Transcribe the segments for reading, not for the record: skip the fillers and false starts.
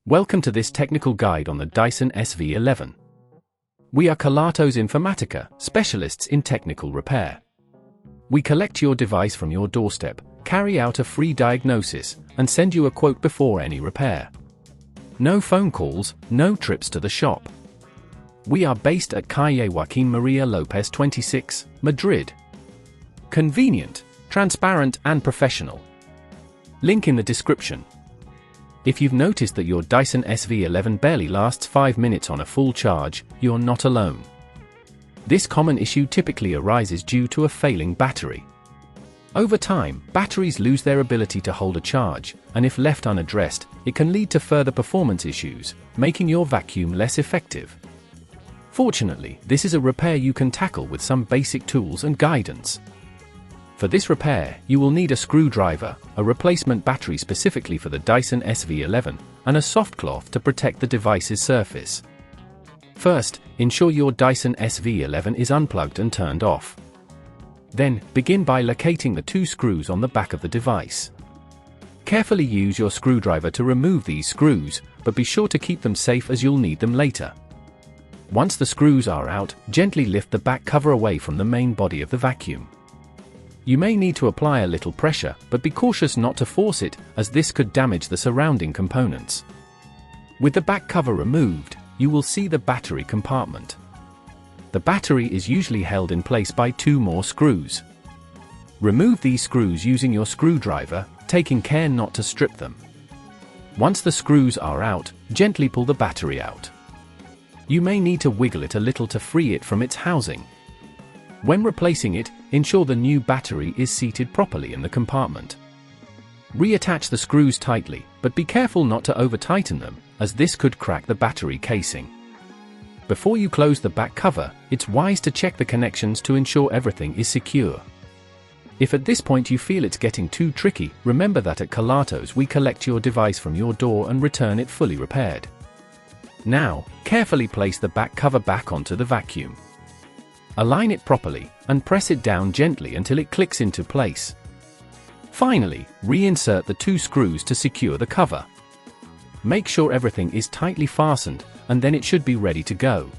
Welcome to this technical guide on the Dyson SV11. We are Kelatos Informatica, specialists in technical repair. We collect your device from your doorstep, carry out a free diagnosis, and send you a quote before any repair. No phone calls, no trips to the shop. We are based at Calle Joaquín María López 26, Madrid. Convenient, transparent and professional. Link in the description. If you've noticed that your Dyson SV11 barely lasts 5 minutes on a full charge, you're not alone. This common issue typically arises due to a failing battery. Over time, batteries lose their ability to hold a charge, and if left unaddressed, it can lead to further performance issues, making your vacuum less effective. Fortunately, this is a repair you can tackle with some basic tools and guidance. For this repair, you will need a screwdriver, a replacement battery specifically for the Dyson SV11, and a soft cloth to protect the device's surface. First, ensure your Dyson SV11 is unplugged and turned off. Then, begin by locating the 2 screws on the back of the device. Carefully use your screwdriver to remove these screws, but be sure to keep them safe as you'll need them later. Once the screws are out, gently lift the back cover away from the main body of the vacuum. You may need to apply a little pressure, but be cautious not to force it, as this could damage the surrounding components. With the back cover removed, you will see the battery compartment. The battery is usually held in place by 2 more screws. Remove these screws using your screwdriver, taking care not to strip them. Once the screws are out, gently pull the battery out. You may need to wiggle it a little to free it from its housing. When replacing it, ensure the new battery is seated properly in the compartment. Reattach the screws tightly, but be careful not to over-tighten them, as this could crack the battery casing. Before you close the back cover, it's wise to check the connections to ensure everything is secure. If at this point you feel it's getting too tricky, remember that at Kelatos we collect your device from your door and return it fully repaired. Now, carefully place the back cover back onto the vacuum. Align it properly, and press it down gently until it clicks into place. Finally, reinsert the 2 screws to secure the cover. Make sure everything is tightly fastened, and then it should be ready to go.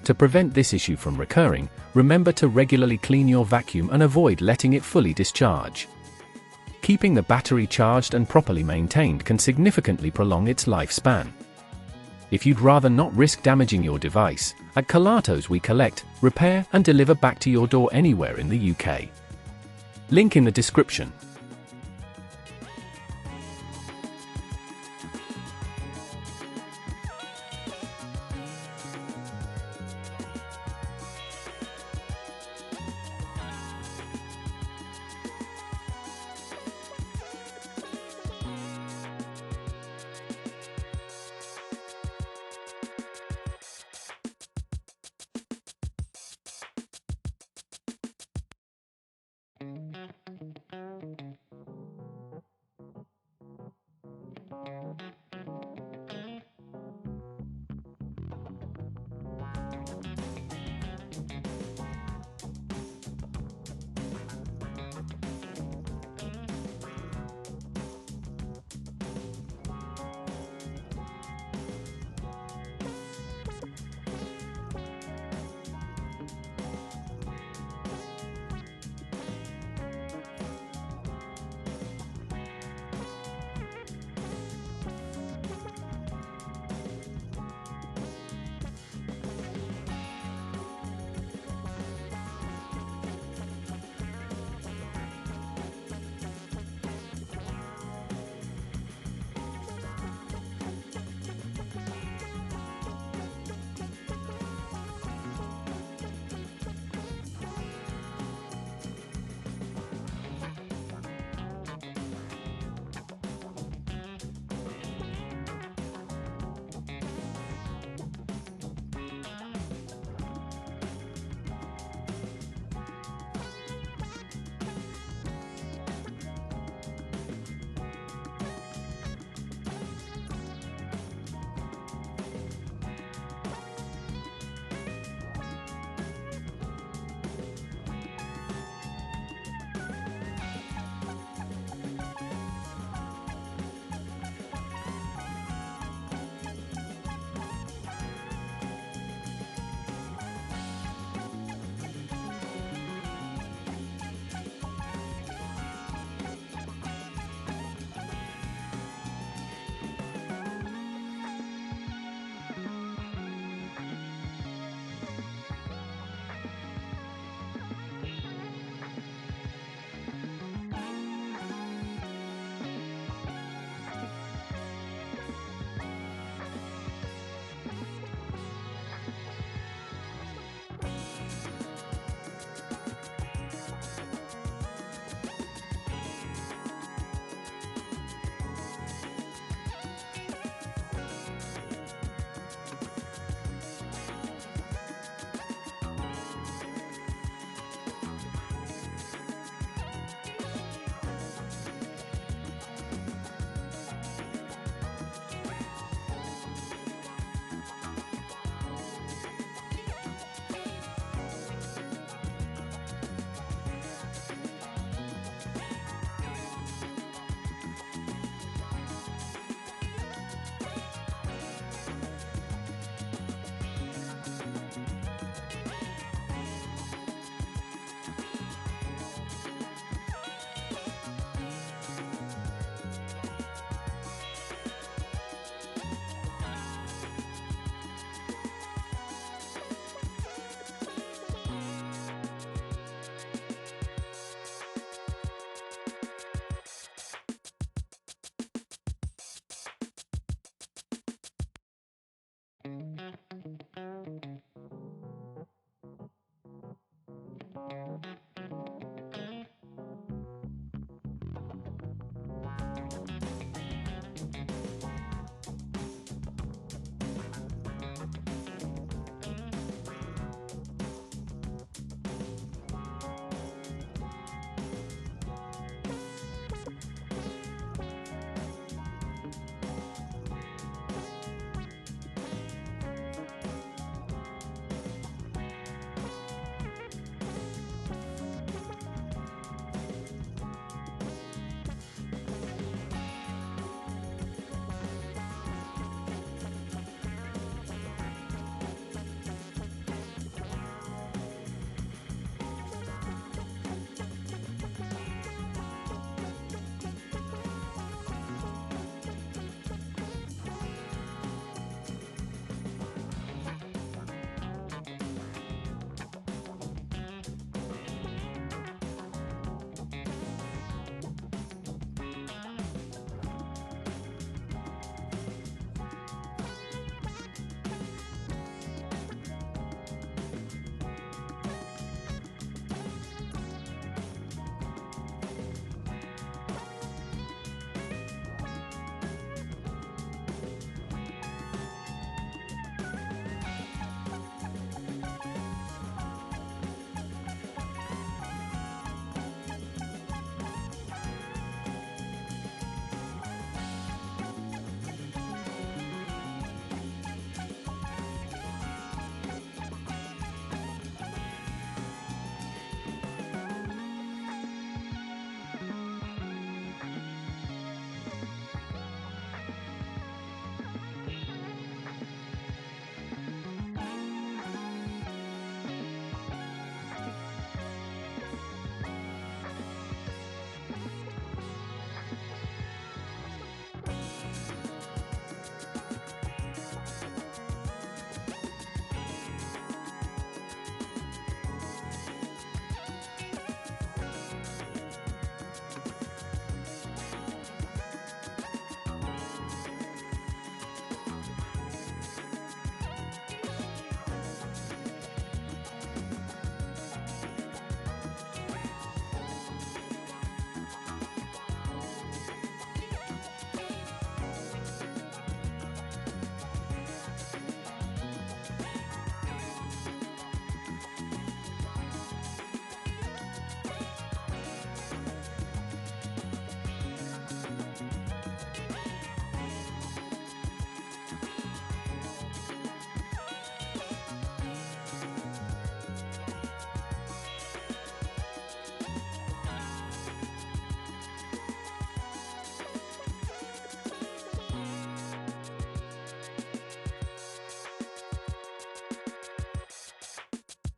To prevent this issue from recurring, remember to regularly clean your vacuum and avoid letting it fully discharge. Keeping the battery charged and properly maintained can significantly prolong its lifespan. If you'd rather not risk damaging your device, at Kelatos we collect, repair and deliver back to your door anywhere in the UK. Link in the description.